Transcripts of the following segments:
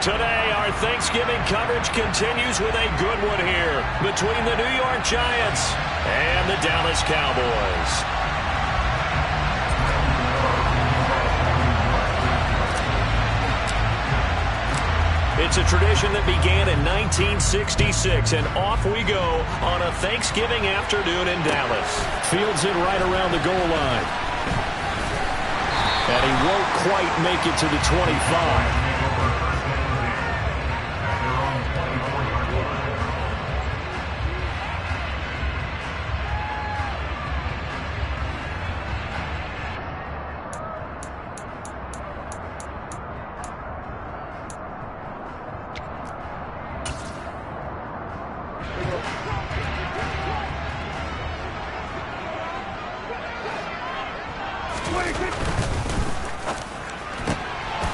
Today, our Thanksgiving coverage continues with a good one here between the New York Giants and the Dallas Cowboys. It's a tradition that began in 1966, and off we go on a Thanksgiving afternoon in Dallas. Fields it right around the goal line. And he won't quite make it to the 25.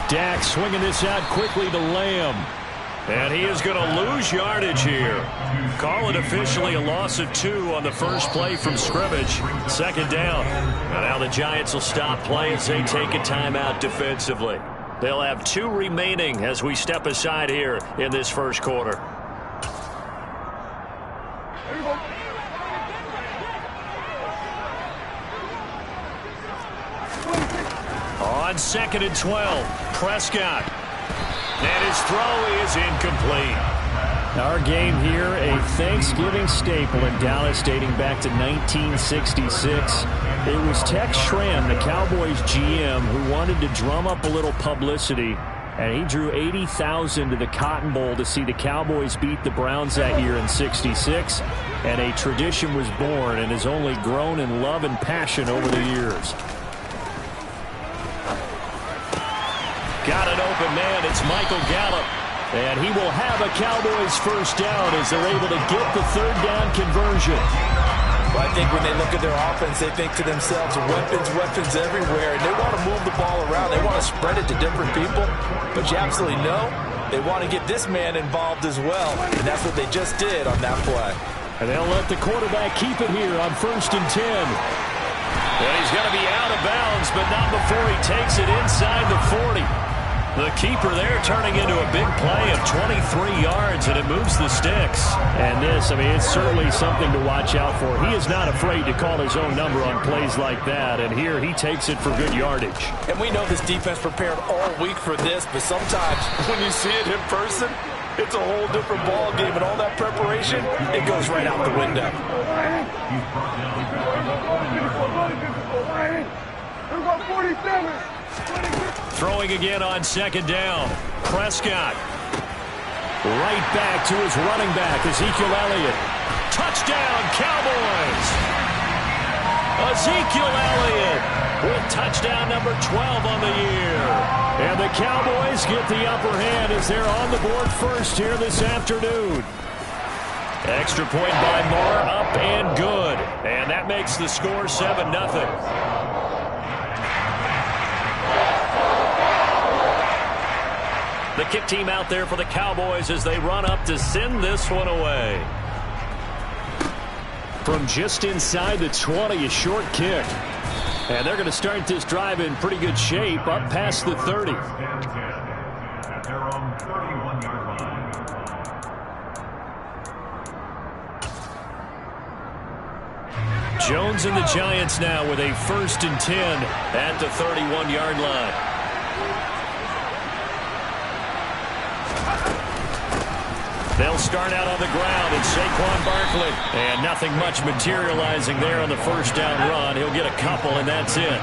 Dak swinging this out quickly to Lamb. And he is going to lose yardage here. Call it officially a loss of 2 on the first play from scrimmage. Second down. And now the Giants will stop play as they take a timeout defensively. They'll have 2 remaining as we step aside here in this first quarter. On 2nd and 12, Prescott. And his throw is incomplete. Our game here, a Thanksgiving staple in Dallas dating back to 1966. It was Tex Schramm, the Cowboys GM, who wanted to drum up a little publicity. And he drew 80,000 to the Cotton Bowl to see the Cowboys beat the Browns that year in '66. And a tradition was born and has only grown in love and passion over the years. Got an open man. It's Michael Gallup. And he will have a Cowboys first down as they're able to get the third down conversion. Well, I think when they look at their offense, they think to themselves, weapons everywhere. And they want to move the ball around. They want to spread it to different people. But you absolutely know they want to get this man involved as well. And that's what they just did on that play. And they'll let the quarterback keep it here on 1st and 10. And he's going to be out of bounds, but not before he takes it inside the 40. The keeper there turning into a big play of 23 yards, and it moves the sticks. And this, I mean, it's certainly something to watch out for. He is not afraid to call his own number on plays like that, and here he takes it for good yardage. And we know this defense prepared all week for this, but sometimes when you see it in person, it's a whole different ball game, and all that preparation, it goes right out the window. Throwing again on 2nd down. Prescott. Right back to his running back, Ezekiel Elliott. Touchdown, Cowboys! Ezekiel Elliott with touchdown number 12 on the year. And the Cowboys get the upper hand as they're on the board first here this afternoon. Extra point by Moore, up and good. And that makes the score 7-0. The kick team out there for the Cowboys as they run up to send this one away. From just inside the 20, a short kick. And they're going to start this drive in pretty good shape up past the 30. Jones and the Giants now with a 1st and 10 at the 31-yard line. They'll start out on the ground, and Saquon Barkley. And nothing much materializing there on the first down run. He'll get a couple, and that's it.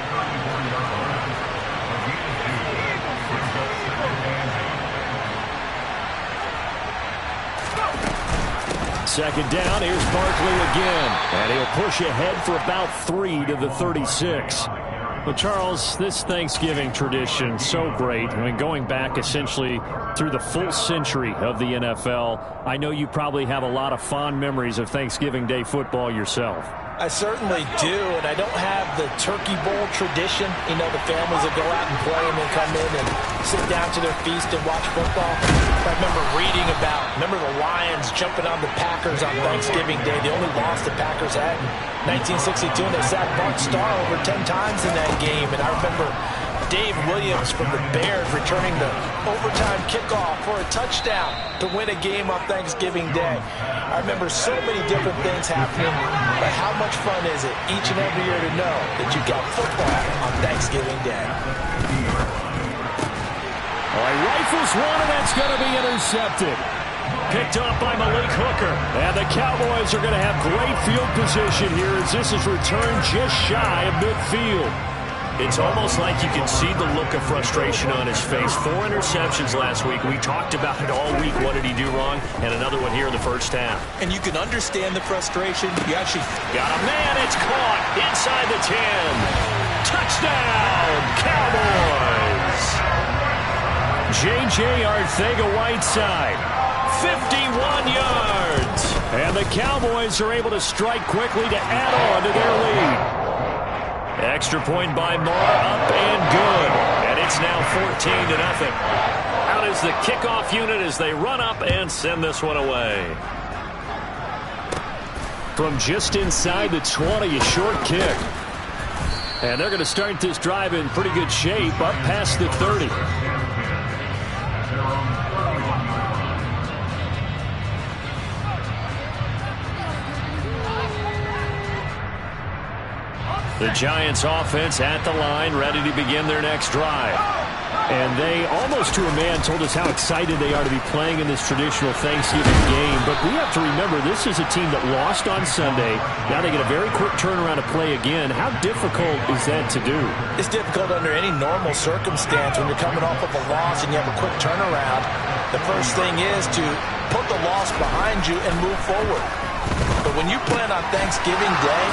Second down, here's Barkley again. And he'll push ahead for about 3 to the 36. But, Charles, this Thanksgiving tradition, so great. I mean, going back essentially through the full century of the NFL, I know you probably have a lot of fond memories of Thanksgiving Day football yourself. I certainly do, and I don't have the Turkey Bowl tradition. You know, the families that go out and play and then come in and sit down to their feast and watch football. I remember reading remember the Lions jumping on the Packers on Thanksgiving Day. The only loss the Packers had in 1962, and they sacked Bart Starr over 10 times in that game. And I remember Dave Williams from the Bears returning the overtime kickoff for a touchdown to win a game on Thanksgiving Day. I remember so many different things happening, but how much fun is it each and every year to know that you got football on Thanksgiving Day? All right, rifles one, and that's going to be intercepted. Picked up by Malik Hooker. And the Cowboys are going to have great field position here as this is returned just shy of midfield. It's almost like you can see the look of frustration on his face. 4 interceptions last week. We talked about it all week. What did he do wrong? And another one here in the first half. And you can understand the frustration. You actually got a man. It's caught inside the 10. Touchdown, Cowboys. J.J. Arcega-Whiteside, 51 yards. And the Cowboys are able to strike quickly to add on to their lead. Extra point by Marr, up and good. And it's now 14-0. Out is the kickoff unit as they run up and send this one away. From just inside the 20, a short kick. And they're going to start this drive in pretty good shape, up past the 30. The Giants offense at the line, ready to begin their next drive. And they, almost to a man, told us how excited they are to be playing in this traditional Thanksgiving game. But we have to remember, this is a team that lost on Sunday. Now they get a very quick turnaround to play again. How difficult is that to do? It's difficult under any normal circumstance when you're coming off of a loss and you have a quick turnaround. The first thing is to put the loss behind you and move forward. But when you play on Thanksgiving Day,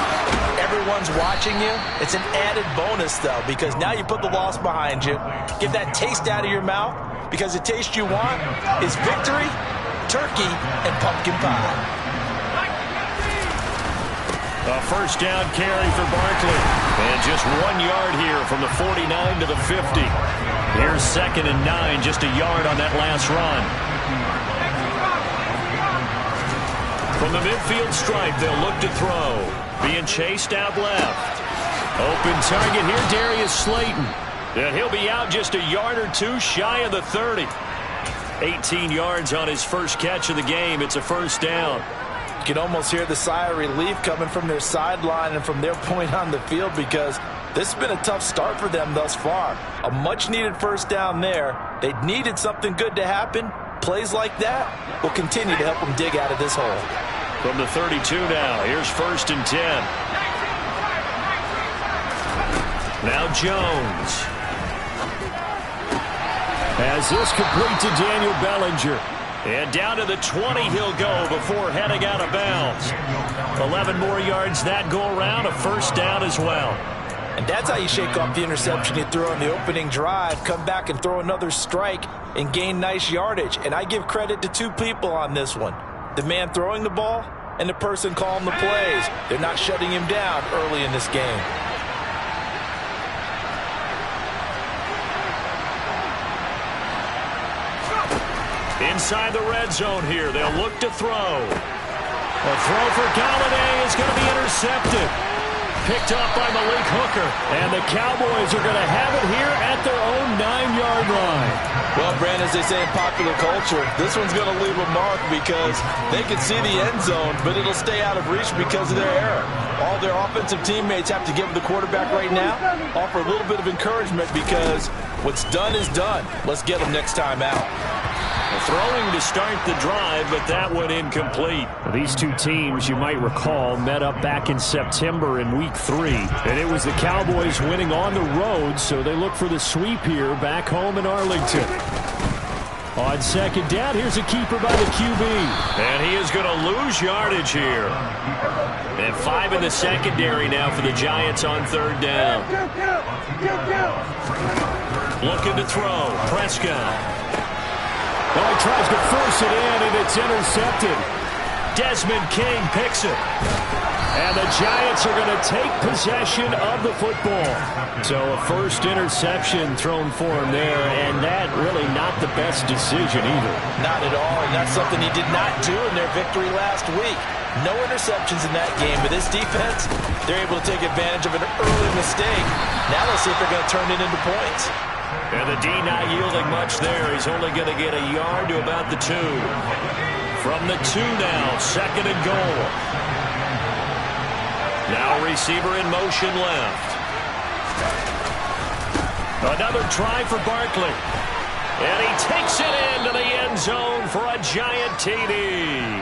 everyone's watching you. It's an added bonus, though, because now you put the loss behind you. Get that taste out of your mouth, because the taste you want is victory, turkey, and pumpkin pie. A first down carry for Barkley. And just 1 yard here from the 49 to the 50. Here's 2nd and 9, just a yard on that last run. From the midfield stripe, they'll look to throw. Being chased out left. Open target here, Darius Slayton. And he'll be out just a yard or two shy of the 30. 18 yards on his first catch of the game. It's a first down. You can almost hear the sigh of relief coming from their sideline and from their point on the field, because this has been a tough start for them thus far. A much-needed first down there. They needed something good to happen. Plays like that will continue to help them dig out of this hole. From the 32 now, here's 1st and 10. Now Jones. As this complete to Daniel Bellinger. And down to the 20 he'll go before heading out of bounds. 11 more yards that go around, a first down as well. And that's how you shake off the interception you threw on the opening drive, come back and throw another strike and gain nice yardage. And I give credit to 2 people on this one. The man throwing the ball and the person calling the plays. They're not shutting him down early in this game. Inside the red zone here, they'll look to throw. A throw for Galladay is going to be intercepted. Picked up by Malik Hooker. And the Cowboys are going to have it here at their own 9-yard line. Well, Brandon, as they say in popular culture, this one's going to leave a mark because they can see the end zone, but it'll stay out of reach because of their error. All their offensive teammates have to give the quarterback right now, offer a little bit of encouragement, because what's done is done. Let's get them next time out. Throwing to start the drive, but that one incomplete. These 2 teams, you might recall, met up back in September in Week 3. And it was the Cowboys winning on the road, so they look for the sweep here back home in Arlington. On 2nd down, here's a keeper by the QB. And he is going to lose yardage here. And 5 in the secondary now for the Giants on 3rd down. Looking to throw. Prescott. Well, he tries to force it in, and it's intercepted. Desmond King picks it. And the Giants are going to take possession of the football. So a first interception thrown for him there, and that really not the best decision either. Not at all, and that's something he did not do in their victory last week. No interceptions in that game, but this defense, they're able to take advantage of an early mistake. Now let's see if they're going to turn it into points. And the D not yielding much there. He's only going to get a yard to about the 2. From the 2 now, second and goal. Now receiver in motion left. Another try for Barkley. And he takes it into the end zone for a giant TD.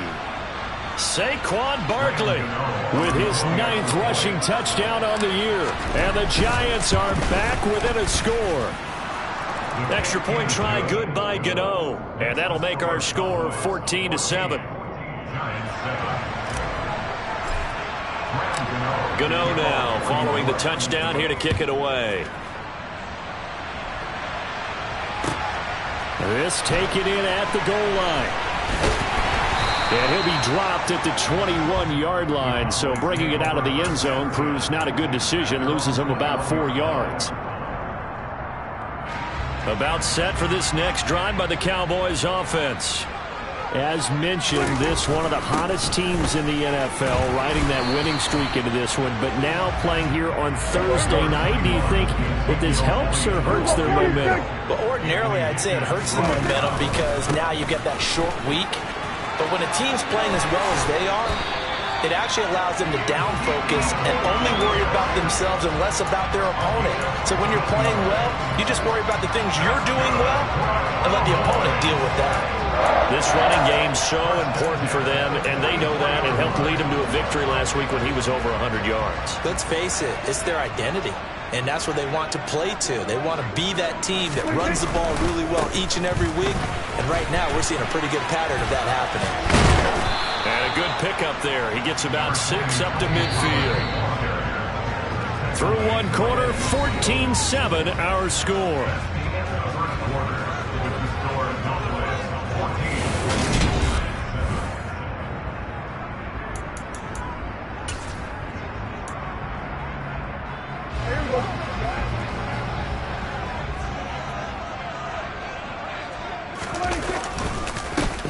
Saquon Barkley with his 9th rushing touchdown on the year. And the Giants are back within a score. Extra point try good by Gano. And that'll make our score 14-7. Gano now following the touchdown here to kick it away. This taken in at the goal line. And he'll be dropped at the 21-yard line. So bringing it out of the end zone proves not a good decision. Loses him about 4 yards. About set for this next drive by the Cowboys offense. As mentioned, this one of the hottest teams in the NFL, riding that winning streak into this one. But now playing here on Thursday night, do you think that this helps or hurts their momentum? Well, ordinarily I'd say it hurts the momentum because now you get that short week. But when a team's playing as well as they are, it actually allows them to down focus and only worry about themselves and less about their opponent. So when you're playing well, you just worry about the things you're doing well and let the opponent deal with that. This running game's so important for them, and they know that. It helped lead them to a victory last week when he was over 100 yards. Let's face it, it's their identity, and that's what they want to play to. They want to be that team that runs the ball really well each and every week, and right now we're seeing a pretty good pattern of that happening. And a good pickup there. He gets about 6 up to midfield. Through one quarter, 14-7 our score.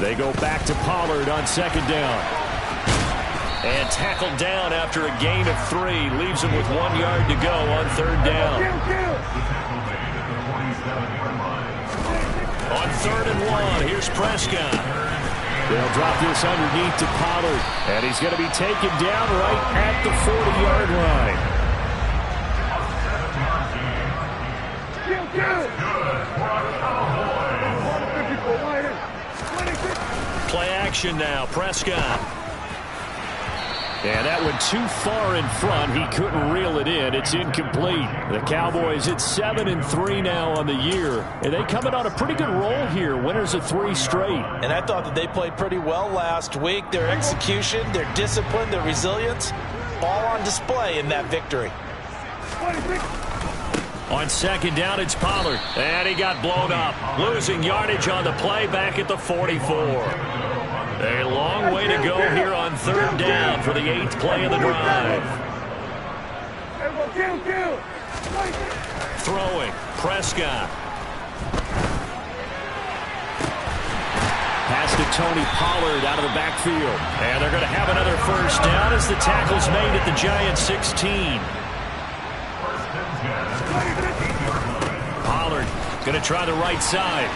They go back to Pollard on second down. And tackled down after a gain of 3. Leaves him with 1 yard to go on third down. On 3rd and 1, here's Prescott. They'll drop this underneath to Pollard. And he's going to be taken down right at the 40-yard line. Play action now, Prescott. And that went too far in front. He couldn't reel it in. It's incomplete. The Cowboys at 7-3 now on the year. And they come in on a pretty good roll here. Winners of 3 straight. And I thought that they played pretty well last week. Their execution, their discipline, their resilience, all on display in that victory. On second down, it's Pollard. And he got blown up. Losing yardage on the play back at the 44. A long way to go here on third down for the 8th play of the drive. Throwing, Prescott. Pass to Tony Pollard out of the backfield. And they're going to have another first down as the tackle's made at the Giants 16. Pollard going to try the right side.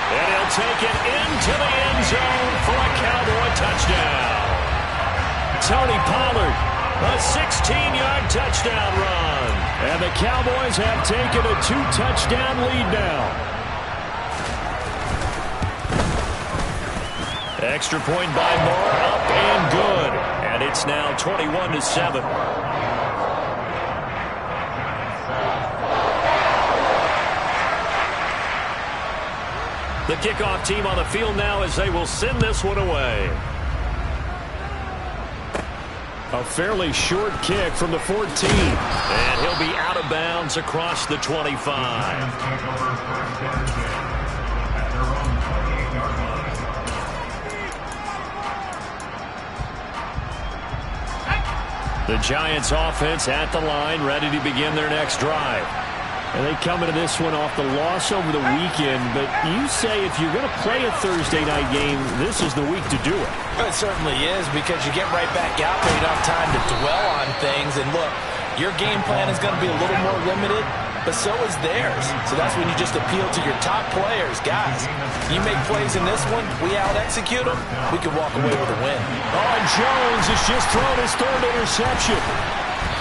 And he'll take it into the end zone for a Cowboy touchdown. Tony Pollard, a 16-yard touchdown run. And the Cowboys have taken a 2-touchdown lead now. Extra point by Moore, up and good. And it's now 21-7. The kickoff team on the field now as they will send this one away. A fairly short kick from the 14. And he'll be out of bounds across the 25. The Giants offense at the line, ready to begin their next drive. And they come into this one off the loss over the weekend, but you say if you're going to play a Thursday night game, this is the week to do it. It certainly is, because you get right back out there. You don't have time to dwell on things. And look, your game plan is going to be a little more limited, but so is theirs. So that's when you just appeal to your top players. Guys, you make plays in this one, we out-execute them, we can walk away with a win. Oh, and Jones has just thrown his third interception.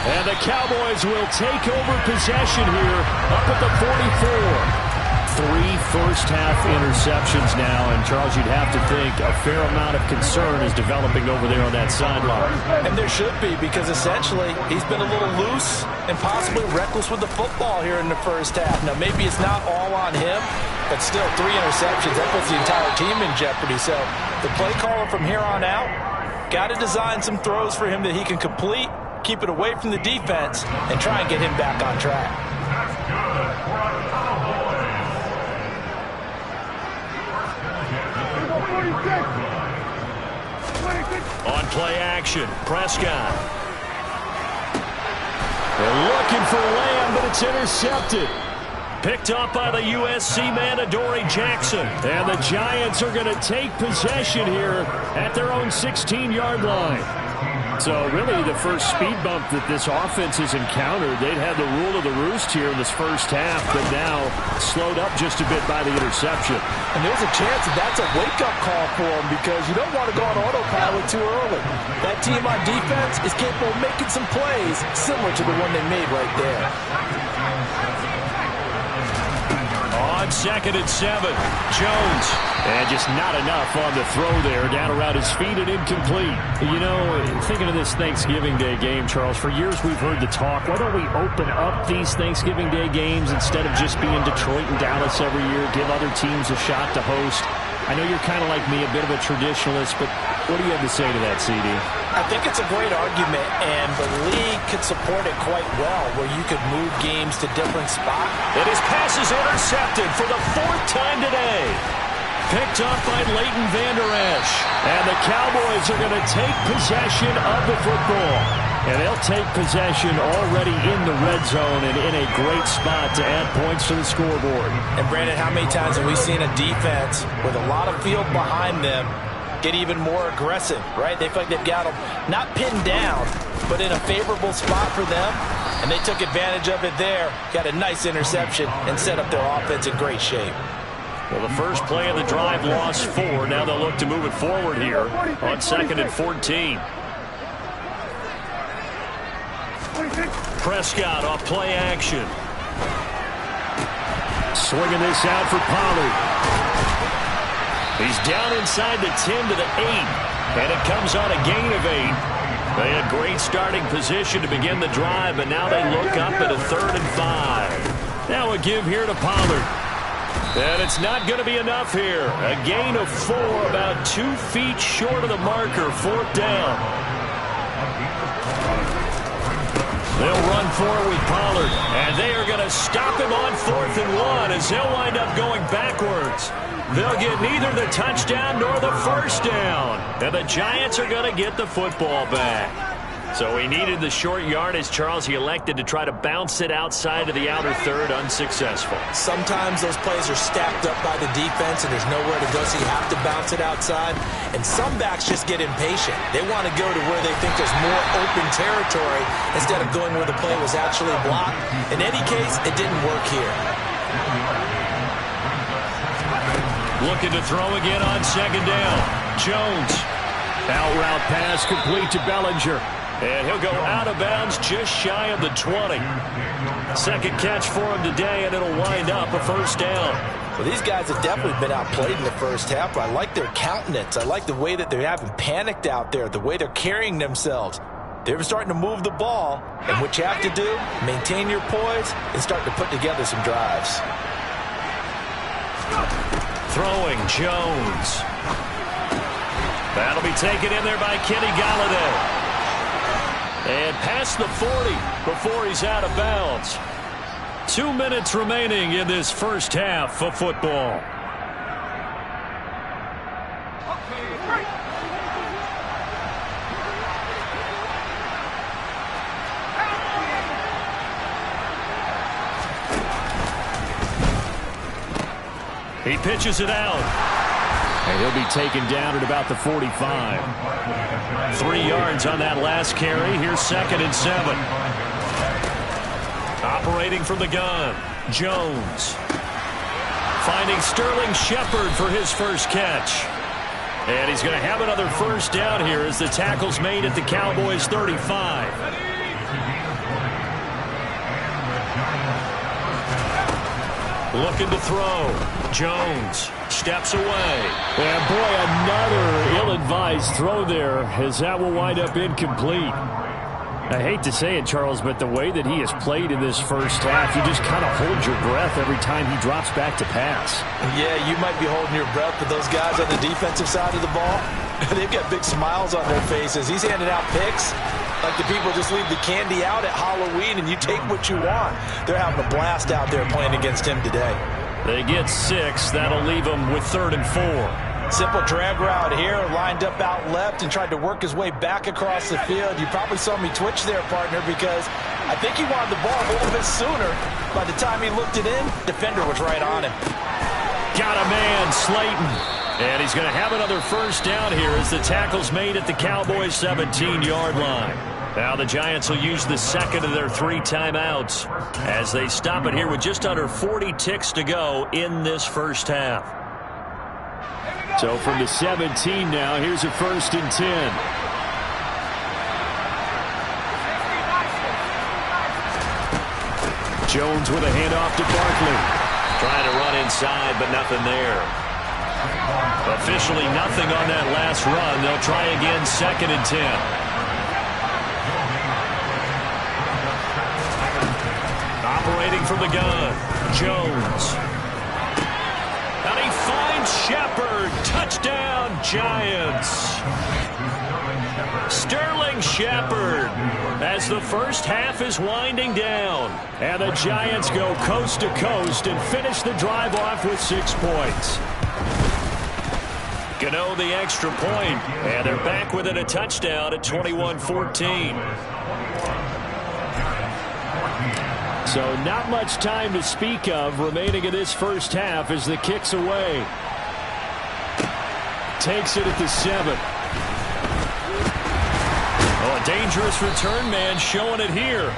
And the Cowboys will take over possession here up at the 44. 3 first-half interceptions now, and Charles, you'd have to think a fair amount of concern is developing over there on that sideline. And there should be, because essentially he's been a little loose and possibly reckless with the football here in the first half. Now, maybe it's not all on him, but still 3 interceptions. That puts the entire team in jeopardy. So the play caller from here on out got to design some throws for him that he can complete, keep it away from the defense, and try and get him back on track. On play action, Prescott. They're looking for Lamb, but it's intercepted. Picked up by the USC man, Adoree Jackson. And the Giants are going to take possession here at their own 16-yard line. So really the first speed bump that this offense has encountered. They'd had the rule of the roost here in this first half, but now slowed up just a bit by the interception. And there's a chance that that's a wake-up call for them, because you don't want to go on autopilot too early. That team on defense is capable of making some plays similar to the one they made right there. On 2nd and 7, Jones. And just not enough on the throw there. Down around his feet and incomplete. You know, thinking of this Thanksgiving Day game, Charles, for years we've heard the talk, why don't we open up these Thanksgiving Day games instead of just being Detroit and Dallas every year, give other teams a shot to host? I know you're kind of like me, a bit of a traditionalist, but what do you have to say to that, CD? I think it's a great argument, and the league could support it quite well, where you could move games to different spots. And his pass is intercepted for the 4th time today. Picked up by Leighton Vander Esch. And the Cowboys are going to take possession of the football. And they'll take possession already in the red zone and in a great spot to add points to the scoreboard. And Brandon, how many times have we seen a defense with a lot of field behind them get even more aggressive, right? They feel like they've got them not pinned down, but in a favorable spot for them. And they took advantage of it there, got a nice interception, and set up their offense in great shape. Well, the first play of the drive lost 4. Now they'll look to move it forward here on 2nd and 14. Prescott off play action. Swinging this out for Pollard. He's down inside the 10 to the 8. And it comes on a gain of 8. They had great starting position to begin the drive, but now they look up at a 3rd and 5. Now a give here to Pollard. And it's not going to be enough here. A gain of 4, about 2 feet short of the marker, 4th down. They'll run forward with Pollard, and they are going to stop him on 4th and 1 as he'll wind up going backwards. They'll get neither the touchdown nor the first down. And the Giants are going to get the football back. So he needed the short yardage, Charles. He elected to try to bounce it outside of the outer third, unsuccessful. Sometimes those plays are stacked up by the defense and there's nowhere to go, so you have to bounce it outside. And some backs just get impatient. They want to go to where they think there's more open territory instead of going where the play was actually blocked. In any case, it didn't work here. Looking to throw again on 2nd down. Jones. Out route pass complete to Bellinger. And he'll go out of bounds just shy of the 20. Second catch for him today, and it'll wind up a first down. Well, these guys have definitely been outplayed in the first half, but I like their countenance. I like the way that they haven't panicked out there, the way they're carrying themselves. They're starting to move the ball, and what you have to do, maintain your poise and start to put together some drives. Throwing Jones. That'll be taken in there by Kenny Golladay. And past the 40 before he's out of bounds. 2 minutes remaining in this first half of football. He pitches it out. And he'll be taken down at about the 45. 3 yards on that last carry. Here's 2nd and 7. Operating from the gun, Jones. Finding Sterling Shepard for his first catch. And he's going to have another first down here as the tackle's made at the Cowboys' 35. Looking to throw. Jones steps away. And boy, another ill-advised throw there as that will wind up incomplete. I hate to say it, Charles, but the way that he has played in this first half, you just kind of hold your breath every time he drops back to pass. Yeah, you might be holding your breath, but those guys on the defensive side of the ball, they've got big smiles on their faces. He's handing out picks like the people just leave the candy out at Halloween and you take what you want. They're having a blast out there playing against him today. They get 6. That'll leave them with 3rd and 4. Simple drag route here, lined up out left and tried to work his way back across the field. You probably saw me twitch there, partner, because I think he wanted the ball a little bit sooner. By the time he looked it in, defender was right on him. Got a man, Slayton. And he's going to have another first down here as the tackle's made at the Cowboys' 17-yard line. Now the Giants will use the second of their 3 timeouts as they stop it here with just under 40 ticks to go in this first half. So from the 17 now, here's a 1st and 10. Jones with a handoff to Barkley. Trying to run inside, but nothing there. Officially nothing on that last run. They'll try again, 2nd and 10. Operating from the gun, Jones. And he finds Shepard. Touchdown, Giants. Sterling Shepard as the first half is winding down. And the Giants go coast to coast and finish the drive off with 6 points. Gano the extra point, and they're back within a touchdown at 21-14. So not much time to speak of remaining in this first half as the kick's away. Takes it at the 7. Oh, a dangerous return man showing it here.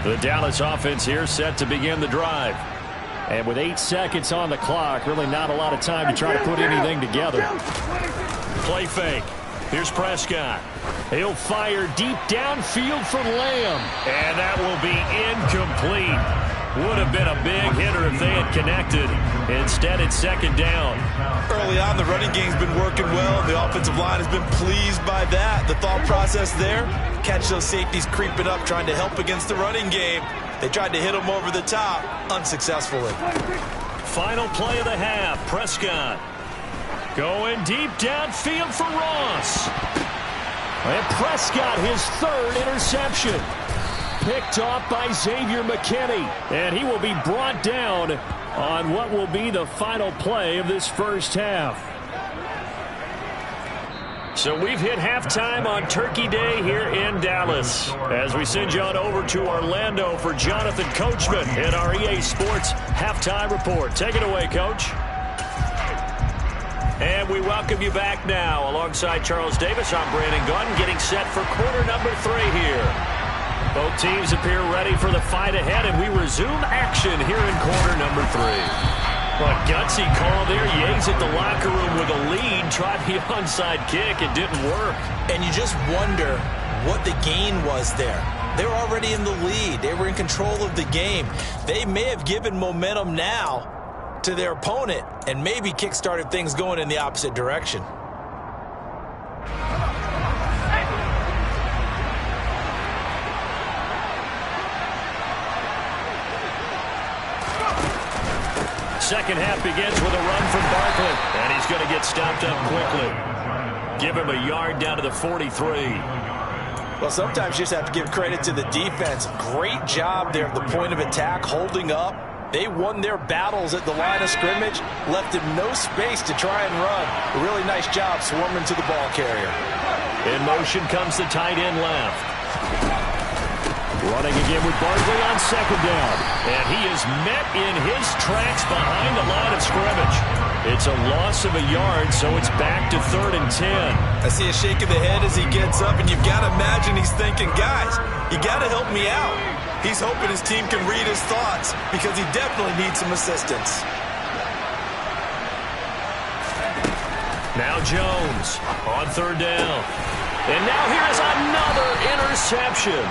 The Dallas offense here set to begin the drive. And with 8 seconds on the clock, really not a lot of time to try to put anything together. Play fake. Here's Prescott. He'll fire deep downfield for Lamb. And that will be incomplete. Would have been a big hitter if they had connected. Instead, it's 2nd down. Early on, the running game's been working well. The offensive line has been pleased by that. The thought process there, catch those safeties creeping up, trying to help against the running game. They tried to hit them over the top, unsuccessfully. Final play of the half, Prescott. Going deep downfield for Ross. And Prescott, his 3rd interception. Picked off by Xavier McKinney. And he will be brought down on what will be the final play of this first half. So we've hit halftime on Turkey Day here in Dallas. As we send you on over to Orlando for Jonathan Coachman in our EA Sports Halftime Report. Take it away, Coach. And we welcome you back now. Alongside Charles Davis, I'm Brandon Gunn, getting set for quarter number 3 here. Both teams appear ready for the fight ahead, and we resume action here in quarter number 3. Well, gutsy call there. Yates at the locker room with a lead. Tried the onside kick. It didn't work. And you just wonder what the gain was there. They were already in the lead. They were in control of the game. They may have given momentum now to their opponent and maybe kick-started things going in the opposite direction. Second half begins with a run from Barkley, and he's going to get stopped up quickly. Give him a yard down to the 43. Well, sometimes you just have to give credit to the defense. Great job there at the point of attack, holding up. They won their battles at the line of scrimmage, left him no space to try and run. A really nice job swarming to the ball carrier. In motion comes the tight end left. Running again with Barkley on second down. And he is met in his tracks behind the line of scrimmage. It's a loss of a yard, so it's back to 3rd and 10. I see a shake of the head as he gets up, and you've got to imagine he's thinking, guys, you got to help me out. He's hoping his team can read his thoughts because he definitely needs some assistance. Now Jones on 3rd down. And now here's another interception.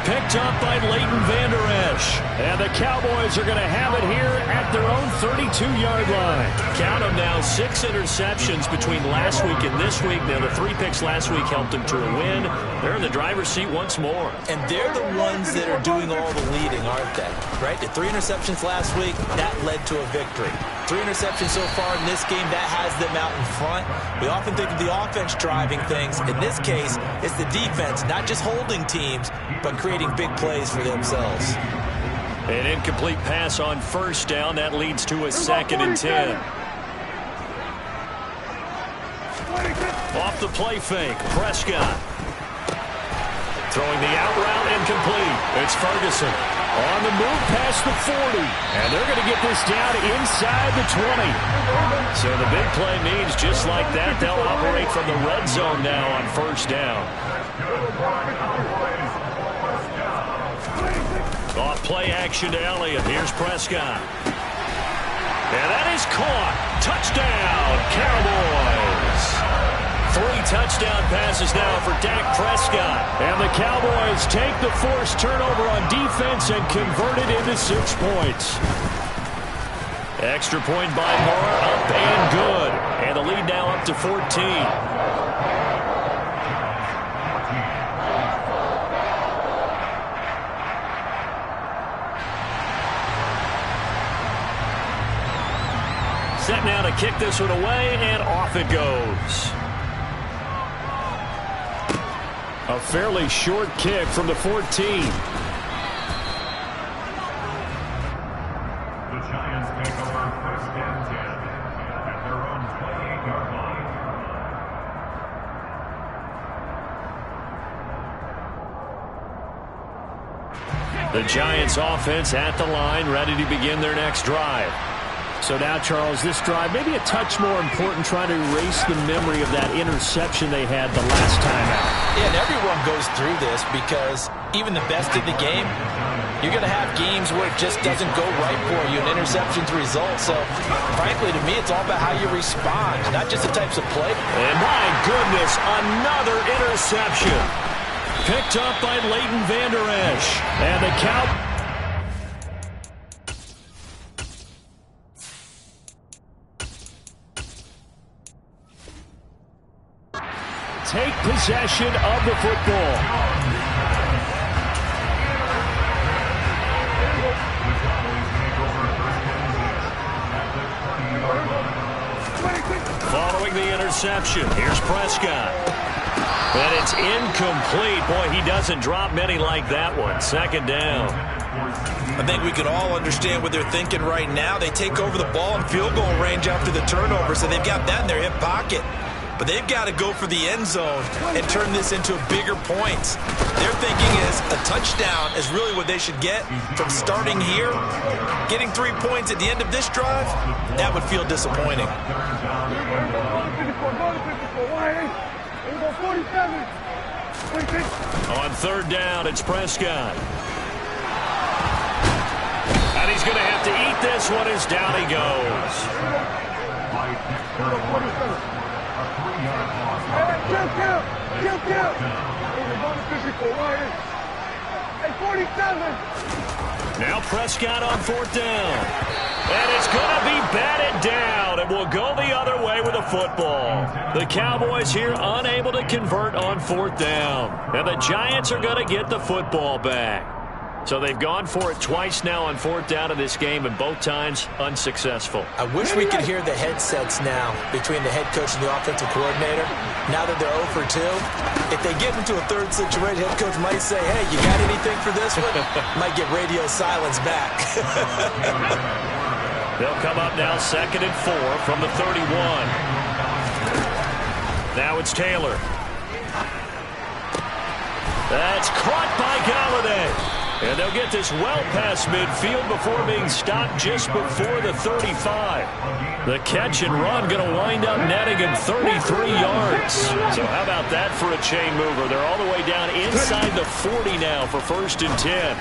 Picked up by Leighton Vander Esch. And the Cowboys are going to have it here at their own 32-yard line. Count them now, 6 interceptions between last week and this week. Now, the 3 picks last week helped them to a win. They're in the driver's seat once more. And they're the ones that are doing all the leading, aren't they? Right? The 3 interceptions last week, that led to a victory. 3 interceptions so far in this game, that has them out in front. We often think of the offense driving things. In this case, it's the defense, not just holding teams, but creating big plays for themselves. An incomplete pass on 1st down. That leads to a 2nd and 10. Off the play fake, Prescott. Throwing the out route incomplete. It's Ferguson. On the move past the 40. And they're going to get this down inside the 20. So the big play means just like that, they'll operate from the red zone now on 1st down. Off play action to Elliott. Here's Prescott. And that is caught. Touchdown, Cowboys. 3 touchdown passes now for Dak Prescott. And the Cowboys take the forced turnover on defense and convert it into 6 points. Extra point by Moore, up and good. And the lead now up to 14. Set now to kick this one away, and off it goes. A fairly short kick from the 14. The Giants take over 1st and 10 at their own 28-yard line. The Giants offense at the line, ready to begin their next drive. So now, Charles, this drive maybe a touch more important, trying to erase the memory of that interception they had the last time out. Yeah, and everyone goes through this because even the best in the game, you're going to have games where it just doesn't go right for you, and interceptions result. So, frankly, to me, it's all about how you respond, not just the types of play. And my goodness, another interception. Picked up by Leighton Vander Esch. And the Cowboys take possession of the football. Following the interception, here's Prescott. And it's incomplete. Boy, he doesn't drop many like that one. 2nd down. I think we can all understand what they're thinking right now. They take over the ball in field goal range after the turnover, so they've got that in their hip pocket. But they've got to go for the end zone and turn this into bigger points. Their thinking is a touchdown is really what they should get from starting here. Getting 3 points at the end of this drive, that would feel disappointing. On 3rd down, it's Prescott. And he's going to have to eat this one as down he goes. Now Prescott on 4th down. And it's going to be batted down, and will go the other way with the football. The Cowboys here unable to convert on 4th down. And the Giants are going to get the football back. So they've gone for it twice now on 4th down in this game, and both times unsuccessful. I wish we could hear the headsets now between the head coach and the offensive coordinator. Now that they're 0 for 2, if they get into a third situation, head coach might say, hey, you got anything for this one? Might get radio silence back. They'll come up now 2nd and 4 from the 31. Now it's Taylor. That's caught by Galladay. And they'll get this well past midfield before being stopped just before the 35. The catch and run going to wind up netting him 33 yards. So how about that for a chain mover? They're all the way down inside the 40 now for 1st and 10.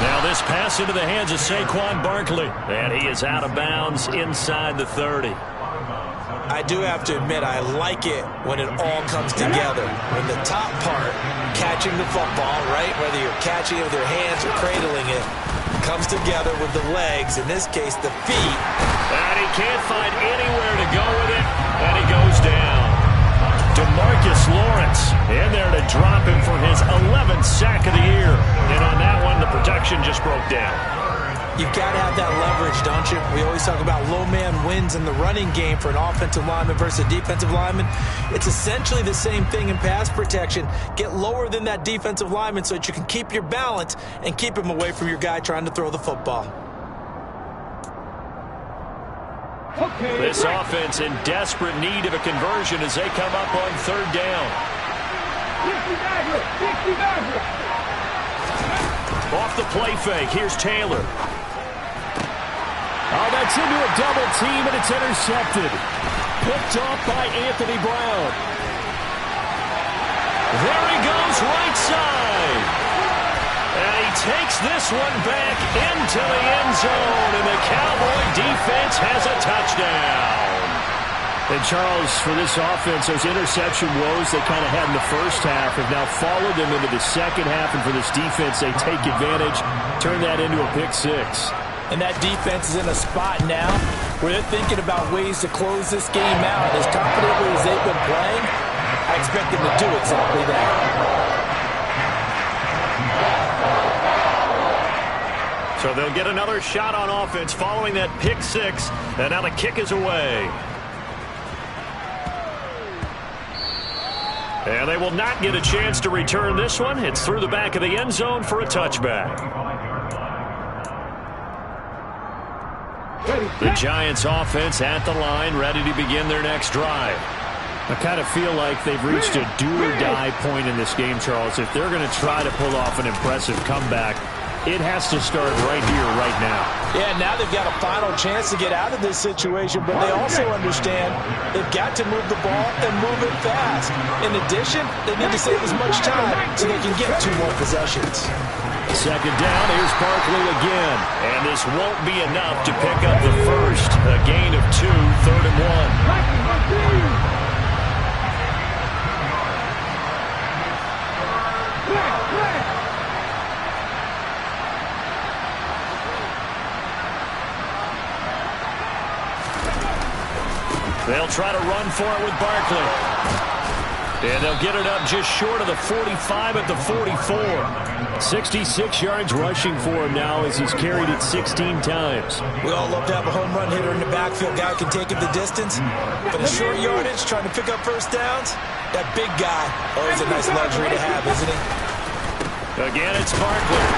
Now this pass into the hands of Saquon Barkley. And he is out of bounds inside the 30. I do have to admit, I like it when it all comes together. When the top part, catching the football, right, whether you're catching it with your hands or cradling it, comes together with the legs, in this case, the feet. And he can't find anywhere to go with it, and he goes down. DeMarcus Lawrence in there to drop him for his 11th sack of the year. And on that one, the protection just broke down. You've got to have that leverage, don't you? We always talk about low man wins in the running game for an offensive lineman versus a defensive lineman. It's essentially the same thing in pass protection. Get lower than that defensive lineman so that you can keep your balance and keep him away from your guy trying to throw the football. This offense in desperate need of a conversion as they come up on 3rd down. Off the play fake, here's Taylor. Oh, that's into a double team, and it's intercepted. Picked off by Anthony Brown. There he goes, right side. And he takes this one back into the end zone, and the Cowboy defense has a touchdown. And Charles, for this offense, those interception woes they kind of had in the first half have now followed them into the second half, and for this defense, they take advantage, turn that into a pick 6. And that defense is in a spot now where they're thinking about ways to close this game out. As confidently as they've been playing, I expect them to do exactly that. So they'll get another shot on offense following that pick 6, and now the kick is away. And they will not get a chance to return this one. It's through the back of the end zone for a touchback. The Giants offense at the line, ready to begin their next drive. I kind of feel like they've reached a do-or-die point in this game, Charles. If they're going to try to pull off an impressive comeback, it has to start right here, right now. Yeah, now they've got a final chance to get out of this situation, but they also understand they've got to move the ball and move it fast. In addition, they need to save as much time so they can get 2 more possessions. 2nd down, here's Barkley again. And this won't be enough to pick up the first. A gain of 2, 3rd and 1. They'll try to run for it with Barkley. And they'll get it up just short of the 45 at the 44. 66 yards rushing for him now as he's carried it 16 times. We all love to have a home run hitter in the backfield. Guy can take it the distance. But a short yardage, trying to pick up first downs, that big guy, always a nice luxury to have, isn't he? Again, it's Barkley.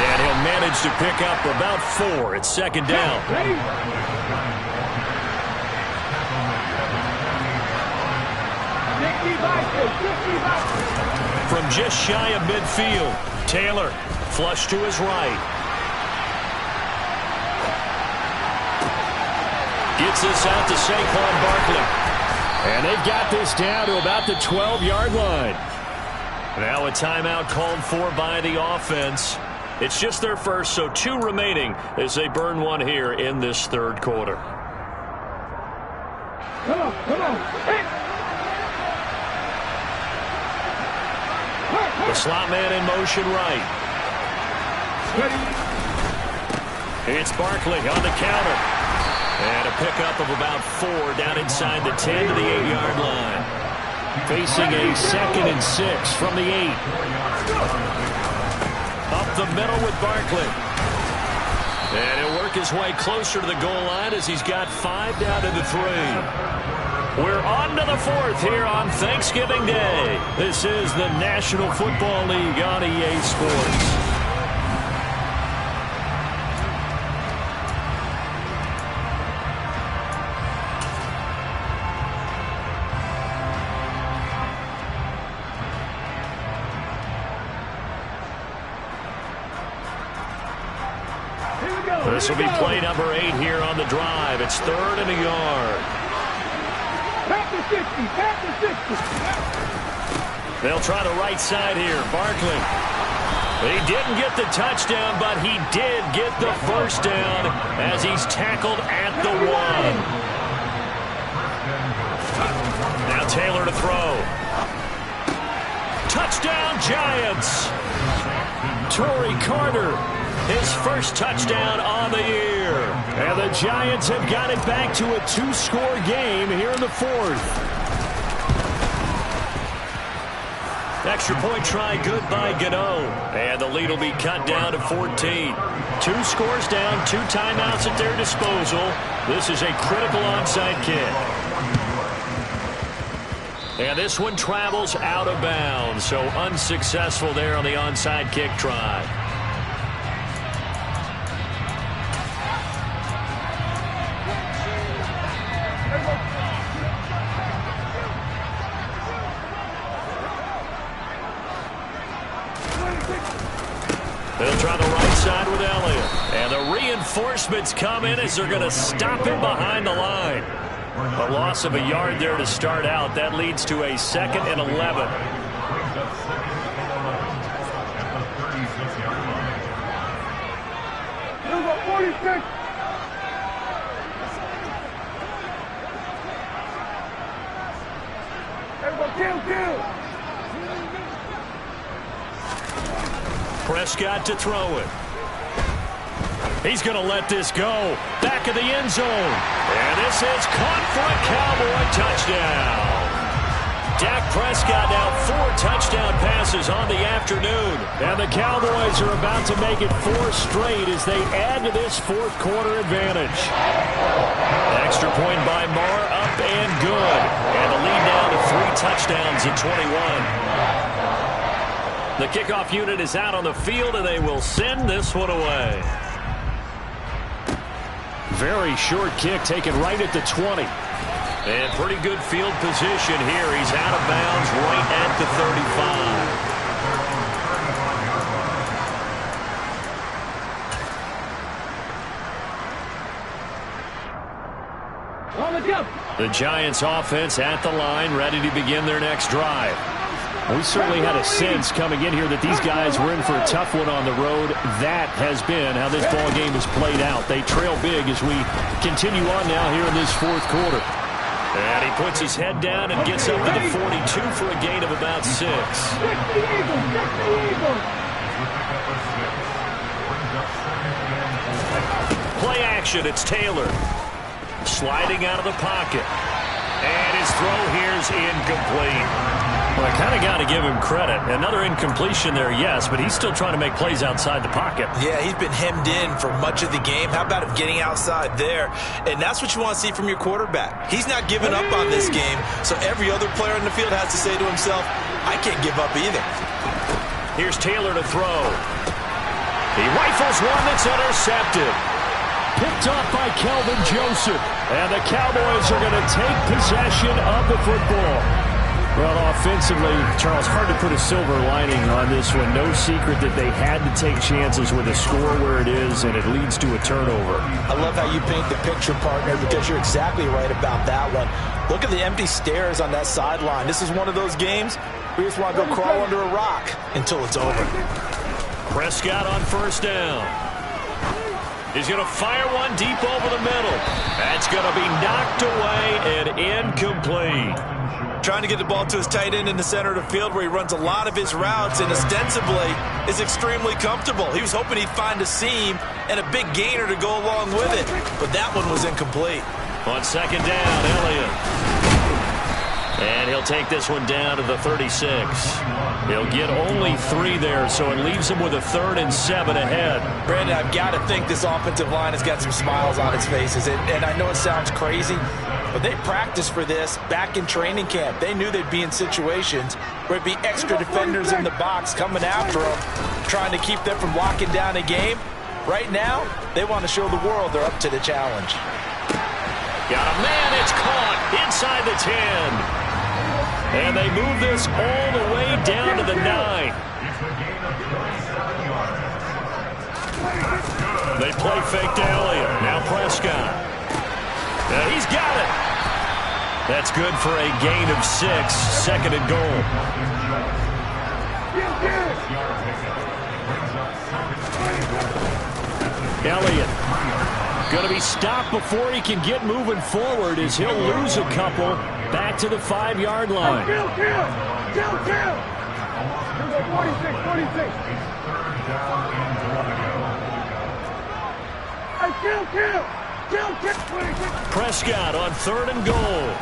And he'll manage to pick up about 4. It's 2nd down. From just shy of midfield, Taylor flush to his right. Gets this out to Saquon Barkley. And they've got this down to about the 12-yard line. Now a timeout called for by the offense. It's just their first, so 2 remaining as they burn one here in this 3rd quarter. Come on, come on. Hey. The slot man in motion right. It's Barkley on the counter. And a pickup of about 4 down inside the 10 to the 8-yard line. Facing a 2nd and 6 from the 8. up the middle with Barkley. And he'll work his way closer to the goal line as he's got 5 down to the 3. We're on to the 4th here on Thanksgiving Day. This is the National Football League on EA Sports. This will be play number 8 here on the drive. It's 3rd and a yard. They'll try the right side here. Barkley. He didn't get the touchdown, but he did get the first down as he's tackled at the 1. Now Taylor to throw. Touchdown, Giants. Torrey Carter. His first touchdown on the year. And the Giants have got it back to a 2-score game here in the 4th. Extra point try good by Gano. And the lead will be cut down to 14. 2 scores down, 2 timeouts at their disposal. This is a critical onside kick. And this one travels out of bounds. So unsuccessful there on the onside kick try. They'll try the right side with Elliott. And the reinforcements come in as they're going to stop him behind the line. A loss of a yard there to start out. That leads to a 2nd and 11. Prescott to throw it. He's going to let this go. Back of the end zone. And this is caught for a Cowboy touchdown. Dak Prescott now 4 touchdown passes on the afternoon. And the Cowboys are about to make it 4 straight as they add to this 4th quarter advantage. Extra point by Marr, up and good. And the lead now to 3 touchdowns at 21. The kickoff unit is out on the field, and they will send this one away. Very short kick taken right at the 20. And pretty good field position here. He's out of bounds right at the 35. The Giants offense at the line, ready to begin their next drive. We certainly had a sense coming in here that these guys were in for a tough one on the road. That has been how this ball game has played out. They trail big as we continue on now here in this 4th quarter. And he puts his head down and gets up to the 42 for a gain of about 6. Play action, it's Taylor. Sliding out of the pocket. And his throw here is incomplete. Well, I kind of got to give him credit. Another incompletion there, yes, but he's still trying to make plays outside the pocket. Yeah, he's been hemmed in for much of the game. How about him getting outside there? And that's what you want to see from your quarterback. He's not giving up on this game, so every other player in the field has to say to himself, I can't give up either. Here's Taylor to throw. He rifles one that's intercepted. Picked off by Kelvin Joseph. And the Cowboys are going to take possession of the football. Well, offensively, Charles, hard to put a silver lining on this one. No secret that they had to take chances with a score where it is, and it leads to a turnover. I love how you paint the picture, partner, because you're exactly right about that one. Look at the empty stairs on that sideline. This is one of those games where you just want to go crawl under a rock until it's over. Prescott on 1st down. He's going to fire one deep over the middle. That's going to be knocked away and incomplete. Trying to get the ball to his tight end in the center of the field where he runs a lot of his routes and ostensibly is extremely comfortable. He was hoping he'd find a seam and a big gainer to go along with it, but that one was incomplete. On 2nd down, Elliott. And he'll They'll take this one down to the 36. He'll get only 3 there, so it leaves him with a 3rd and 7 ahead. Brandon, I've got to think this offensive line has got some smiles on its faces. And I know it sounds crazy, but they practiced for this back in training camp. They knew they'd be in situations where it'd be extra defenders in the box coming after them, trying to keep them from locking down a game. Right now, they want to show the world they're up to the challenge. Got a man, it's caught inside the 10. And they move this all the way down to the 9. They play fake to Elliott. Now Prescott. Yeah, he's got it. That's good for a gain of 6. 2nd and goal. Elliott going to be stopped before he can get moving forward as he'll lose a couple back to the 5-yard line. Kill! 46. Kill! Prescott on 3rd and goal.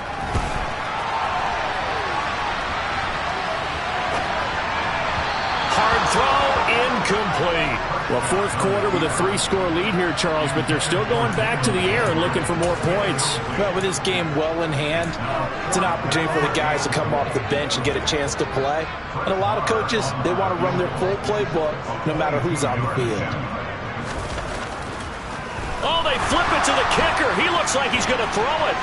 Hard throw, incomplete. Well, 4th quarter with a 3-score lead here, Charles, but they're still going back to the air and looking for more points. Well, with this game well in hand, it's an opportunity for the guys to come off the bench and get a chance to play. And a lot of coaches, they want to run their full playbook no matter who's on the field. Oh, they flip it to the kicker. He looks like he's going to throw it.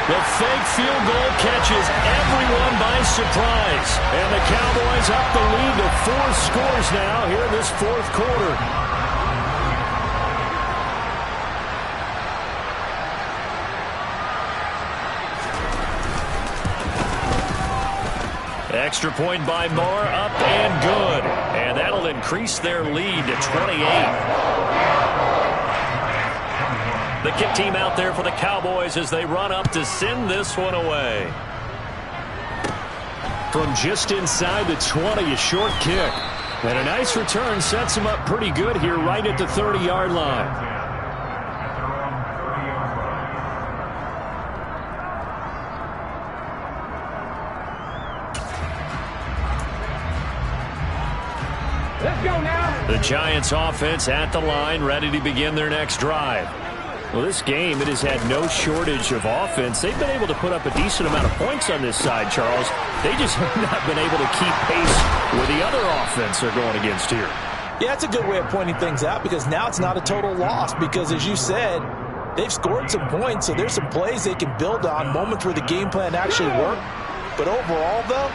The fake field goal catches everyone by surprise. And the Cowboys up the lead to 4 scores now here in this 4th quarter. Extra point by Moore, up and good. And that'll increase their lead to 28. The kick team out there for the Cowboys as they run up to send this one away. From just inside the 20, a short kick. And a nice return sets them up pretty good here right at the 30-yard line. Let's go now. The Giants offense at the line, ready to begin their next drive. Well, this game, it has had no shortage of offense. They've been able to put up a decent amount of points on this side, Charles. They just have not been able to keep pace with the other offense they're going against here. Yeah, that's a good way of pointing things out because now it's not a total loss because, as you said, they've scored some points, so there's some plays they can build on, moments where the game plan actually worked. But overall, though,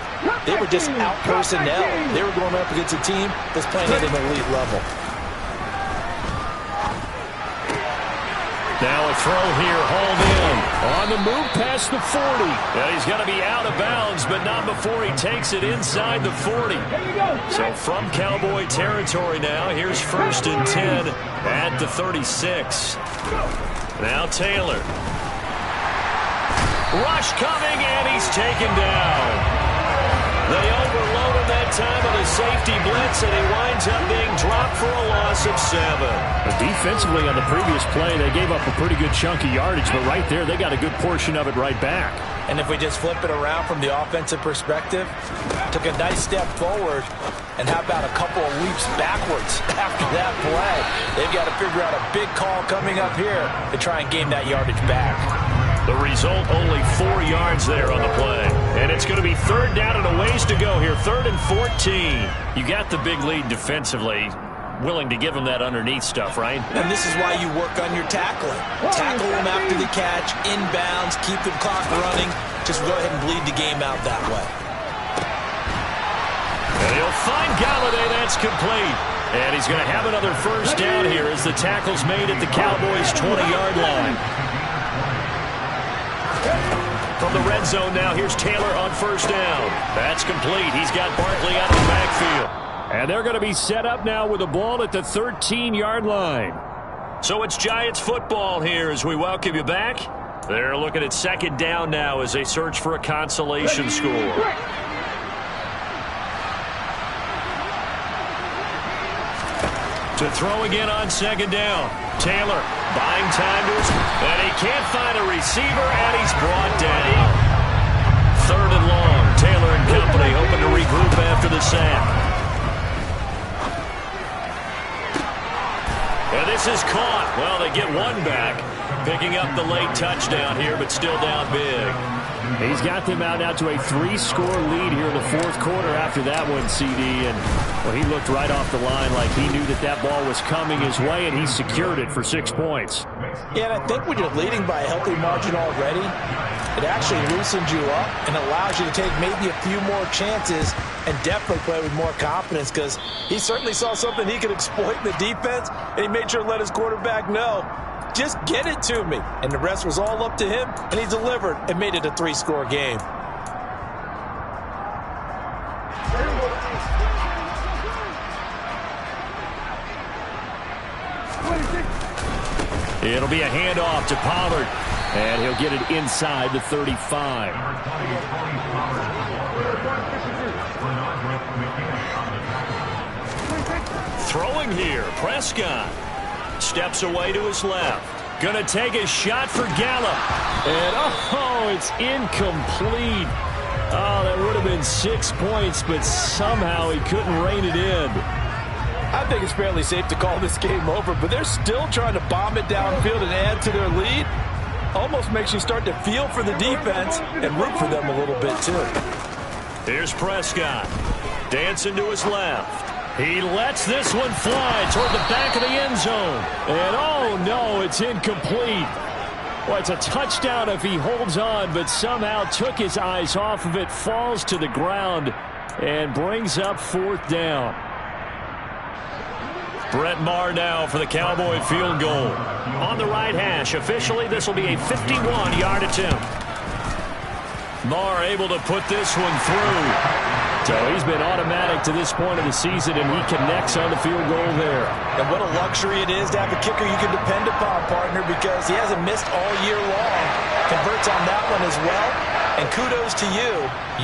they were just out personnel. They were going up against a team that's playing at an elite level. Now a throw here, hauled in. On the move past the 40. Yeah, he's going to be out of bounds, but not before he takes it inside the 40. So from Cowboy territory now, here's 1st and 10 at the 36. Now Taylor. Rush coming, and he's taken down. They overload him that time on a safety blitz, and he winds up being dropped for a loss of 7. But defensively on the previous play, they gave up a pretty good chunk of yardage, but right there, they got a good portion of it right back. And if we just flip it around from the offensive perspective, took a nice step forward, and how about a couple of leaps backwards after that play? They've got to figure out a big call coming up here to try and gain that yardage back. The result, only 4 yards there on the play. And it's going to be 3rd down and a ways to go here. 3rd and 14. You got the big lead defensively. Willing to give them that underneath stuff, right? And this is why you work on your tackling. Tackle them after the catch, inbounds, keep the clock running. Just go ahead and bleed the game out that way. And he'll find Galladay. That's complete. And he's going to have another 1st down here as the tackle's made at the Cowboys' 20-yard line. From the red zone now, here's Taylor on 1st down. That's complete. He's got Barkley out of the backfield. And they're going to be set up now with the ball at the 13-yard line. So it's Giants football here as we welcome you back. They're looking at 2nd down now as they search for a consolation score. To throw again on 2nd down. Taylor buying time to his, and he can't find a receiver, and he's brought down. This is caught. Well, they get one back, picking up the late touchdown here, but still down big. He's got them out now to a 3-score lead here in the fourth quarter after that one, CD. And, well, he looked right off the line like he knew that that ball was coming his way, and he secured it for 6 points. Yeah, and I think when you're leading by a healthy margin already, it actually loosens you up and allows you to take maybe a few more chances and definitely play with more confidence, because he certainly saw something he could exploit in the defense, and he made sure to let his quarterback know, just get it to me. And the rest was all up to him, and he delivered and made it a 3-score game. It'll be a handoff to Pollard, and he'll get it inside the 35. Throwing here, Prescott. Steps away to his left. Gonna take a shot for Gallup. And, oh, it's incomplete. Oh, that would have been 6 points, but somehow he couldn't rein it in. I think it's fairly safe to call this game over, but they're still trying to bomb it downfield and add to their lead. Almost makes you start to feel for the defense and root for them a little bit, too. Here's Prescott. Dancing to his left. He lets this one fly toward the back of the end zone. And, oh, no, it's incomplete. Well, it's a touchdown if he holds on, but somehow took his eyes off of it, falls to the ground, and brings up 4th down. Brett Maher now for the Cowboy field goal. On the right hash, officially this will be a 51-yard attempt. Maher able to put this one through. So he's been automatic to this point of the season, and he connects on the field goal there. And what a luxury it is to have a kicker you can depend upon, partner, because he hasn't missed all year long. Converts on that one as well. And kudos to you.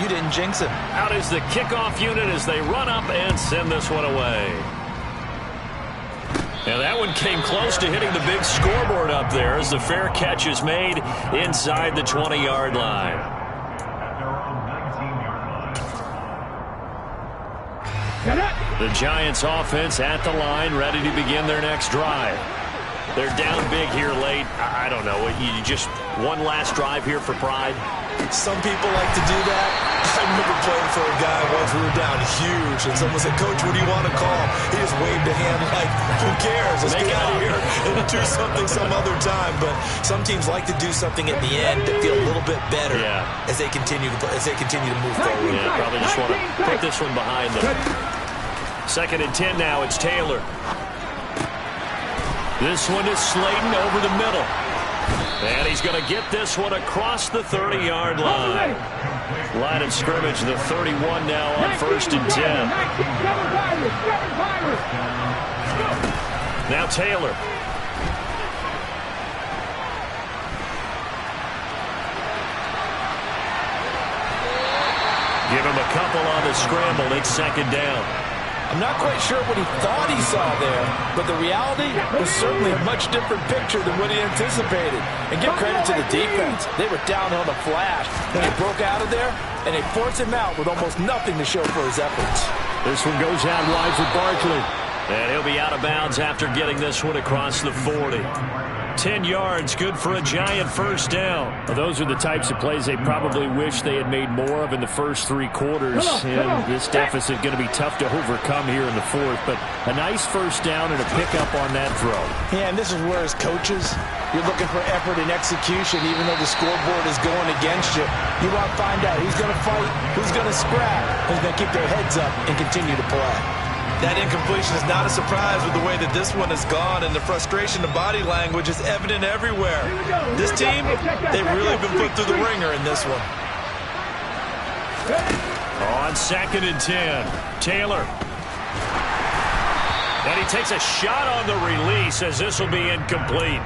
You didn't jinx him. Out is the kickoff unit as they run up and send this one away. Now that one came close to hitting the big scoreboard up there as the fair catch is made inside the 20-yard line. The Giants offense at the line, ready to begin their next drive. They're down big here late. I don't know. You just one last drive here for pride? Some people like to do that. I remember playing for a guy once. We were down huge, and someone said, "Coach, what do you want to call?" He just waved a hand like, who cares? Let's get out of here and do something some other time. But some teams like to do something at the end to feel a little bit better as they continue to move forward. Yeah, probably just want to put this one behind them. 2nd and 10 now. It's Taylor. This one is Slayton over the middle. And he's going to get this one across the 30-yard line. Line of scrimmage, the 31 now on 1st and 10. Now Taylor. Give him a couple on the scramble. It's 2nd down. I'm not quite sure what he thought he saw there, but the reality was certainly a much different picture than what he anticipated. And give credit to the defense. They were down on the flash. Then he broke out of there, and they forced him out with almost nothing to show for his efforts. This one goes out wide for Barkley. And he'll be out of bounds after getting this one across the 40. 10 yards, good for a Giant 1st down. Well, those are the types of plays they probably wish they had made more of in the first 3 quarters. And this deficit going to be tough to overcome here in the 4th. But a nice 1st down and a pickup on that throw. Yeah, and this is where, as coaches, you're looking for effort and execution, even though the scoreboard is going against you. You want to find out who's going to fight, who's going to scrap, who's going to keep their heads up and continue to play. That incompletion is not a surprise with the way that this one has gone, and the frustration of body language is evident everywhere. This team, they've really been put through the ringer in this one. On 2nd and 10, Taylor. And he takes a shot on the release as this will be incomplete.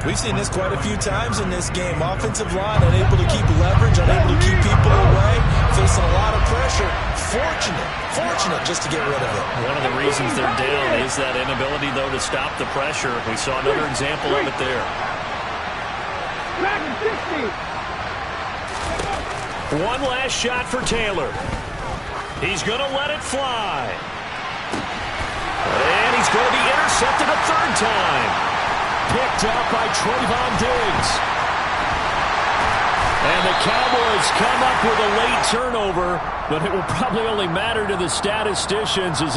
We've seen this quite a few times in this game. Offensive line unable to keep leverage, unable to keep people away, facing a lot of pressure. Fortunate just to get rid of it. One of the reasons they're down is that inability, though, to stop the pressure. We saw another example of it there. One last shot for Taylor. He's going to let it fly. And he's going to be intercepted a 3rd time. Picked up by Trayvon Diggs. And the Cowboys come up with a late turnover, but it will probably only matter to the statisticians as